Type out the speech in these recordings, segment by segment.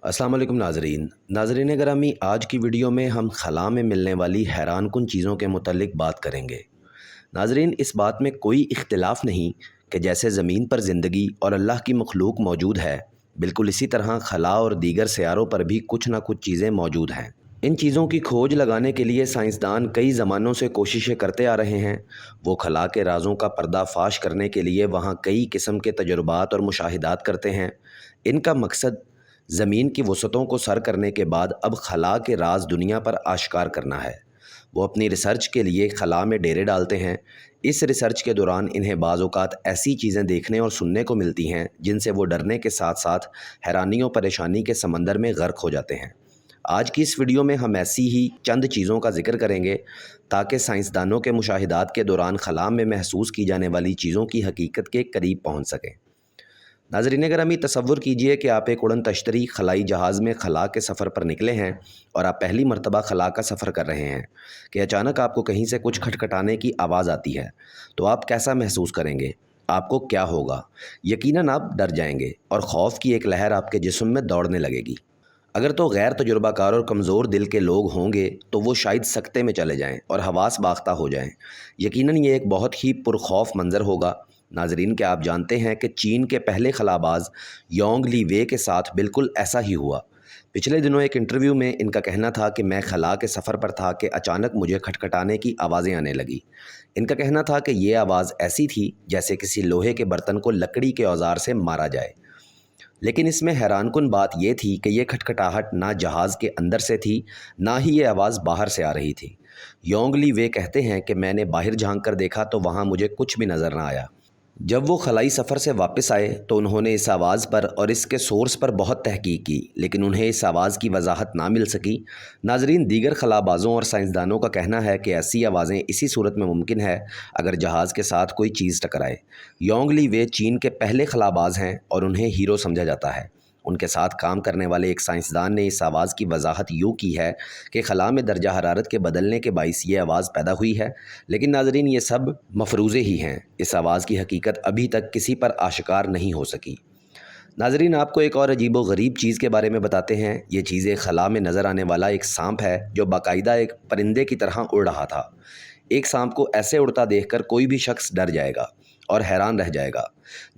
अस्सलाम वालेकुम नाजरीन ग्रामी, आज की वीडियो में हम खला में मिलने वाली हैरान कुन चीज़ों के मुतल्लिक बात करेंगे। नाजरीन, इस बात में कोई इख्तिलाफ़ नहीं कि जैसे ज़मीन पर ज़िंदगी और अल्लाह की मखलूक मौजूद है, बिल्कुल इसी तरह खला और दीगर सियारों पर भी कुछ ना कुछ चीज़ें मौजूद हैं। इन चीज़ों की खोज लगाने के लिए साइंसदान कई ज़मानों से कोशिशें करते आ रहे हैं। वो खला के राज़ों का पर्दाफाश करने के लिए वहाँ कई किस्म के तजुर्बात और मुशाहिदात करते हैं। इनका मकसद ज़मीन की वसअतों को सर करने के बाद अब खला के राज दुनिया पर आश्कार करना है। वो अपनी रिसर्च के लिए खला में डेरे डालते हैं। इस रिसर्च के दौरान इन्हें बाज़ औक़ात ऐसी चीज़ें देखने और सुनने को मिलती हैं जिनसे वो डरने के साथ साथ हैरानी और परेशानी के समंदर में गर्क हो जाते हैं। आज की इस वीडियो में हम ऐसी ही चंद चीज़ों का जिक्र करेंगे ताकि साइंसदानों के मुशाहिदात के दौरान खला में महसूस की जाने वाली चीज़ों की हकीकत के करीब पहुँच सकें। नाज़रीन ग्रामी, तसव्वुर कीजिए कि आप एक उड़न तश्तरी खलाई जहाज़ में खला के सफ़र पर निकले हैं और आप पहली मरतबा खला का सफ़र कर रहे हैं कि अचानक आपको कहीं से कुछ खटखटाने की आवाज़ आती है। तो आप कैसा महसूस करेंगे? आपको क्या होगा? यकीनन आप डर जाएंगे और खौफ की एक लहर आपके जिस्म में दौड़ने लगेगी। अगर तो गैर तजुर्बाकार और कमज़ोर दिल के लोग होंगे तो वो शायद सकते में चले जाएं और हवास बाख्ता हो जाएं। यकीनन ये एक बहुत ही पुरखौफ मंज़र होगा। नाजरीन, क्या आप जानते हैं कि चीन के पहले खलाबाज योंग ली वे के साथ बिल्कुल ऐसा ही हुआ। पिछले दिनों एक इंटरव्यू में इनका कहना था कि मैं खला के सफ़र पर था कि अचानक मुझे खटखटाने की आवाज़ें आने लगी। इनका कहना था कि ये आवाज़ ऐसी थी जैसे किसी लोहे के बर्तन को लकड़ी के औजार से मारा जाए। लेकिन इसमें हैरानकुन बात यह थी कि यह खटखटाहट ना जहाज़ के अंदर से थी, ना ही ये आवाज़ बाहर से आ रही थी। योंग ली वे कहते हैं कि मैंने बाहर झांक कर देखा तो वहाँ मुझे कुछ भी नज़र ना आया। जब वो खलाई सफ़र से वापस आए तो उन्होंने इस आवाज़ पर और इसके सोर्स पर बहुत तहकीक की, लेकिन उन्हें इस आवाज़ की वजाहत ना मिल सकी। नाजरीन, दीगर खलाबाजों और साइंसदानों का कहना है कि ऐसी आवाज़ें इसी सूरत में मुमकिन है अगर जहाज़ के साथ कोई चीज़ टकराए। योंग ली वे चीन के पहले खलाबाज हैं और उन्हें हीरो समझा जाता है। उनके साथ काम करने वाले एक साइंसदान ने इस आवाज़ की वजाहत यूँ की है कि खला में दर्जा हरारत के बदलने के बाइस ये आवाज़ पैदा हुई है। लेकिन नाजरीन, ये सब मफरूज़े ही हैं। इस आवाज़ की हकीकत अभी तक किसी पर आश्कार नहीं हो सकी। नाजरीन, आपको एक और अजीब व गरीब चीज़ के बारे में बताते हैं। ये चीज़ एक खला में नज़र आने वाला एक सांप है जो बाकायदा एक परिंदे की तरह उड़ रहा था। एक सांप को ऐसे उड़ता देखकर कोई भी शख्स डर जाएगा और हैरान रह जाएगा।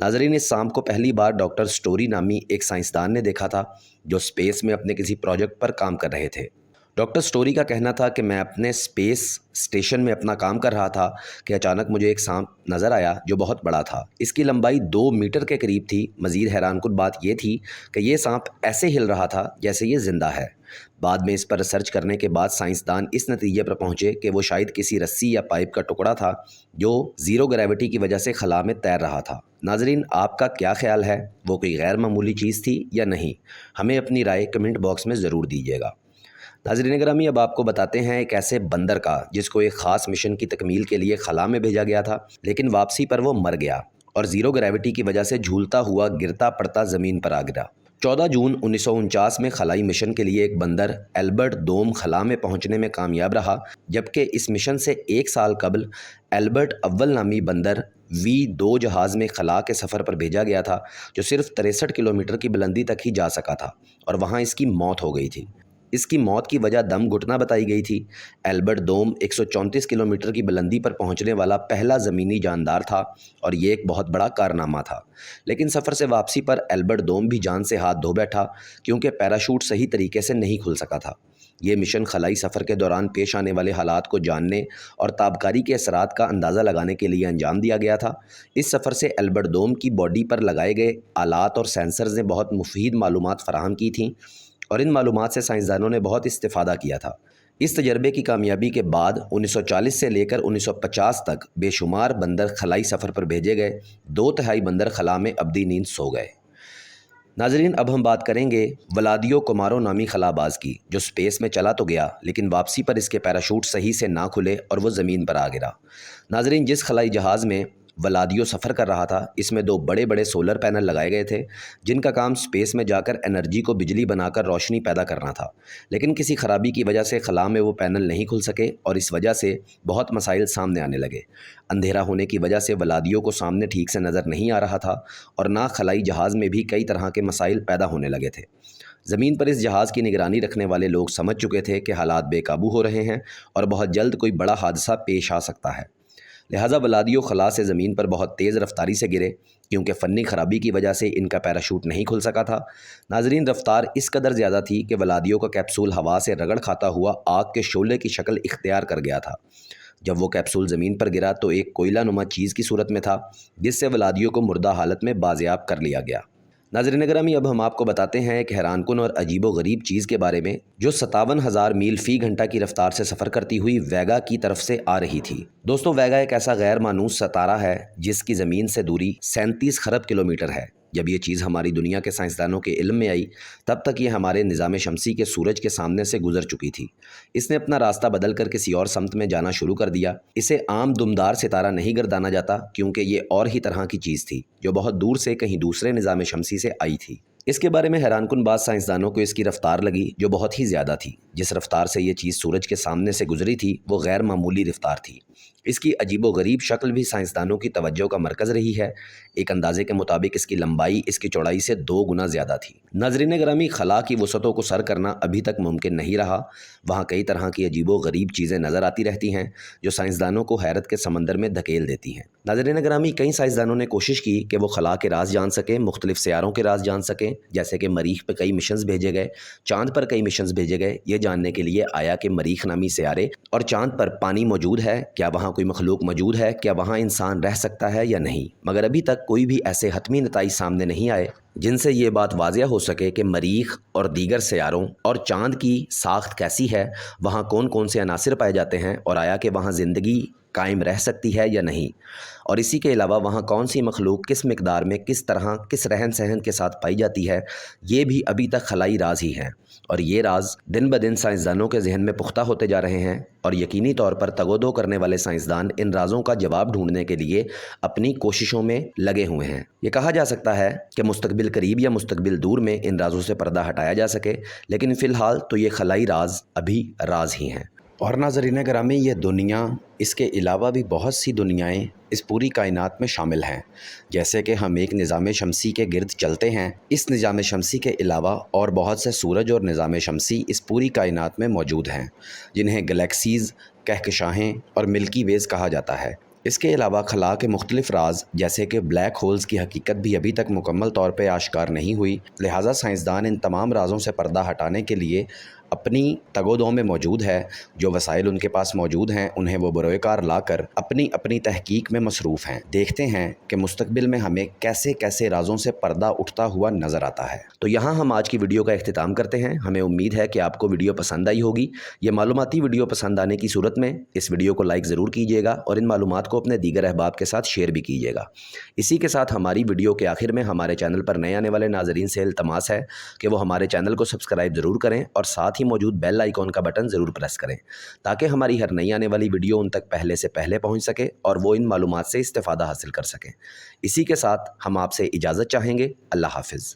नाजरीन, इस सांप को पहली बार डॉक्टर स्टोरी नामी एक साइंसदान ने देखा था जो स्पेस में अपने किसी प्रोजेक्ट पर काम कर रहे थे। डॉक्टर स्टोरी का कहना था कि मैं अपने स्पेस स्टेशन में अपना काम कर रहा था कि अचानक मुझे एक सांप नज़र आया जो बहुत बड़ा था। इसकी लंबाई 2 मीटर के करीब थी। मज़ीद हैरानकुन बात यह थी कि ये सांप ऐसे हिल रहा था जैसे ये ज़िंदा है। बाद में इस पर रिसर्च करने के बाद साइंसदान इस नतीजे पर पहुंचे कि वो शायद किसी रस्सी या पाइप का टुकड़ा था जो ज़ीरो ग्रेविटी की वजह से खला में तैर रहा था। नाजरीन, आपका क्या ख्याल है? वो कोई गैर मामूली चीज़ थी या नहीं? हमें अपनी राय कमेंट बॉक्स में ज़रूर दीजिएगा। नाज़रीन ग्रामी, अब आपको बताते हैं एक ऐसे बंदर का जिसको एक ख़ास मिशन की तकमील के लिए खला में भेजा गया था, लेकिन वापसी पर वो मर गया और ज़ीरो ग्रेविटी की वजह से झूलता हुआ गिरता पड़ता ज़मीन पर आ गिरा। 14 जून 1949 में खलाई मिशन के लिए एक बंदर एल्बर्ट दोम खला में पहुंचने में कामयाब रहा, जबकि इस मिशन से 1 साल कबल एल्बर्ट अव्वल नामी बंदर V2 जहाज़ में खला के सफ़र पर भेजा गया था जो सिर्फ 63 किलोमीटर की बुलंदी तक ही जा सका था और वहाँ इसकी मौत हो गई थी। इसकी मौत की वजह दम घुटना बताई गई थी। एल्बर्ट दोम 134 किलोमीटर की बुलंदी पर पहुंचने वाला पहला ज़मीनी जानदार था और ये एक बहुत बड़ा कारनामा था। लेकिन सफ़र से वापसी पर एल्बर्ट दोम भी जान से हाथ धो बैठा क्योंकि पैराशूट सही तरीके से नहीं खुल सका था। ये मिशन खलाई सफ़र के दौरान पेश आने वाले हालात को जानने और ताबकारी के असरात का अंदाज़ा लगाने के लिए अंजाम दिया गया था। इस सफ़र से एल्बर्ट दोम की बॉडी पर लगाए गए आलात और सेंसर्स ने बहुत मुफीद मालूमात फ़राहम की थीं और इन मालूमात से साइंसदानों ने बहुत इस्तिफ़ादा किया था। इस तजर्बे की कामयाबी के बाद 1940 से लेकर 1950 तक बेशुमार बंदर खलाई सफ़र पर भेजे गए। 2/3 बंदर खला में अब्दी नींद सो गए। नाजरीन, अब हम बात करेंगे वलादियो कोमारो नामी खलाबाज की, जो स्पेस में चला तो गया लेकिन वापसी पर इसके पैराशूट सही से ना खुले और वो ज़मीन पर आ गिरा। नाजरीन, जिस खलाई जहाज़ में वलादियो सफ़र कर रहा था इसमें 2 बड़े बड़े सोलर पैनल लगाए गए थे जिनका काम स्पेस में जाकर एनर्जी को बिजली बनाकर रोशनी पैदा करना था। लेकिन किसी ख़राबी की वजह से खला में वो पैनल नहीं खुल सके और इस वजह से बहुत मसाइल सामने आने लगे। अंधेरा होने की वजह से वलादियो को सामने ठीक से नज़र नहीं आ रहा था और ना खलाई जहाज़ में भी कई तरह के मसाइल पैदा होने लगे थे। ज़मीन پر اس جہاز کی نگرانی رکھنے والے لوگ سمجھ چکے تھے کہ حالات بے قابو ہو رہے ہیں اور بہت جلد کوئی بڑا حادثہ پیش آ سکتا ہے، لہٰذا ولادیو خلا سے زمین پر بہت تیز رفتاری سے گرے کیونکہ فنی خرابی کی وجہ سے ان کا پیراشوٹ نہیں کھل سکا تھا۔ ناظرین، رفتار اس قدر زیادہ تھی کہ ولادیو کا کیپسول ہوا سے رگڑ کھاتا ہوا آگ کے شعلے کی شکل اختیار کر گیا تھا۔ جب وہ کیپسول زمین پر گرا تو ایک کوئلہ نما چیز کی صورت میں تھا، جس سے ولادیو کو مردہ حالت میں بازیاب کر لیا گیا۔ ناظرین گرامی، اب ہم آپ کو بتاتے ہیں ایک حیران کن اور عجیب و غریب چیز کے بارے میں جو 57,000 میل فی گھنٹہ کی رفتار سے سفر کرتی ہوئی ویگا کی طرف سے آ رہی تھی۔ دوستو، ویگا ایک ایسا غیر مانوس ستارہ ہے جس کی زمین سے دوری 37 خرب کلومیٹر ہے۔ جب یہ چیز ہماری دنیا کے سائنسدانوں کے علم میں آئی تب تک یہ ہمارے نظام شمسی کے سورج کے سامنے سے گزر چکی تھی۔ اس نے اپنا راستہ بدل کر کسی اور سمت میں جانا شروع کر دیا۔ اسے عام دمدار ستارہ نہیں گردانا جاتا کیونکہ یہ اور ہی طرح کی چیز تھی جو بہت دور سے کہیں دوسرے نظام شمسی سے آئی تھی۔ اس کے بارے میں حیران کن بات سائنسدانوں کو اس کی رفتار لگی جو بہت ہی زیادہ تھی۔ جس رفتار سے یہ چیز سورج کے سامنے سے گزری تھی وہ غیر معمولی رفتار تھی۔ اس کی عجیب و غریب شکل بھی سائنسدانوں کی توجہ کا مرکز رہی ہے۔ ایک اندازے کے مطابق اس کی لمبائی اس کی چوڑائی سے 2 گنا زیادہ تھی۔ ناظرین گرامی، خلا کی وسعتوں کو سر کرنا ابھی تک ممکن نہیں رہا۔ وہاں کئی طرح کی عجیب و غریب چیزیں نظر آتی رہتی ہیں جو سائنسدانوں کو حیرت کے سمندر میں دھکیل دیتی ہیں۔ ناظرین گرامی، کئی سائنسدانوں نے کوشش کی کہ وہ خلا کے راز جان سکیں، مختلف سیاروں کے راز جان سکیں، جیسے کہ مریخ پہ کئی مشنز بھیجے گئے، چاند پر کئی مشنز بھیجے گئے، یہ جاننے کے لیے آیا کہ مریخ نامی سیارے اور چاند پر پانی موجود ہے، کیا وہاں کوئی مخلوق موجود ہے، کیا وہاں انسان رہ سکتا ہے یا نہیں۔ مگر ابھی تک کوئی بھی ایسے حتمی نتائج سامنے نہیں آئے جن سے یہ بات واضح ہو سکے کہ مریخ اور دیگر سیاروں اور چاند کی ساخت کیسی ہے، وہاں کون کون سے عناصر پائے جاتے ہیں اور آیا کہ وہاں زندگی قائم رہ سکتی ہے یا نہیں، اور اسی کے علاوہ وہاں کون سی مخلوق کس مقدار میں کس طرح کس رہن سہن کے ساتھ پائی جاتی ہے، یہ بھی ابھی تک خلائی راز ہی ہیں۔ اور یہ راز دن بدن سائنسدانوں کے ذہن میں پختہ ہوتے جا رہے ہیں اور یقینی طور پر تگ و دو کرنے والے سائنسدان ان رازوں کا جواب ڈھونڈنے کے لیے اپنی کوششوں میں لگے ہوئے ہیں۔ یہ کہا جا سکتا ہے کہ مستقبل قریب یا مستقبل دور میں ان رازوں سے پردہ ہٹایا جا سکے، لیکن فی الحال تو یہ خلائی راز ابھی راز ہی ہیں۔ اور ناظرین گرامی، یہ دنیا، اس کے علاوہ بھی بہت سی دنیایں اس پوری کائنات میں شامل ہیں۔ جیسے کہ ہم ایک نظام شمسی کے گرد چلتے ہیں، اس نظام شمسی کے علاوہ اور بہت سے سورج اور نظام شمسی اس پوری کائنات میں موجود ہیں، جنہیں گلیکسیز، کہکشاہیں اور ملکی ویز کہا جاتا ہے۔ اس کے علاوہ خلا کے مختلف راز جیسے کہ بلیک ہولز کی حقیقت بھی ابھی تک مکمل طور پہ آشکار نہیں ہوئی، لہٰذا سائنسدان ان تمام رازوں سے پردہ ہٹانے کے لیے اپنی تگ و دو میں موجود ہے۔ جو وسائل ان کے پاس موجود ہیں انہیں وہ بروئے کار لا کر اپنی تحقیق میں مصروف ہیں۔ دیکھتے ہیں کہ مستقبل میں ہمیں کیسے کیسے رازوں سے پردہ اٹھتا ہوا نظر آتا ہے۔ تو یہاں ہم آج کی ویڈیو کا اختتام کرتے ہیں۔ ہمیں امید ہے کہ آپ کو ویڈیو پسند آئی ہوگی۔ یہ معلوماتی ویڈیو پسند آنے کی صورت میں اس ویڈیو کو لائک ضرور کیجیے گا اور ان معلومات کو اپنے دیگر احباب کے ساتھ شیئر بھی کیجیے گا۔ اسی کے ساتھ ہماری ویڈیو کے آخر میں ہمارے چینل پر نئے آنے والے ناظرین سے التماس ہے کہ وہ ہمارے چینل کو سبسکرائب ضرور کریں اور ساتھ ہی موجود بیل آئیکن کا بٹن ضرور پریس کریں تاکہ ہماری ہر نئی آنے والی ویڈیو ان تک پہلے سے پہلے پہنچ سکے اور وہ ان معلومات سے استفادہ حاصل کر سکیں۔ اسی کے ساتھ ہم آپ سے اجازت چاہیں گے۔ اللہ حافظ۔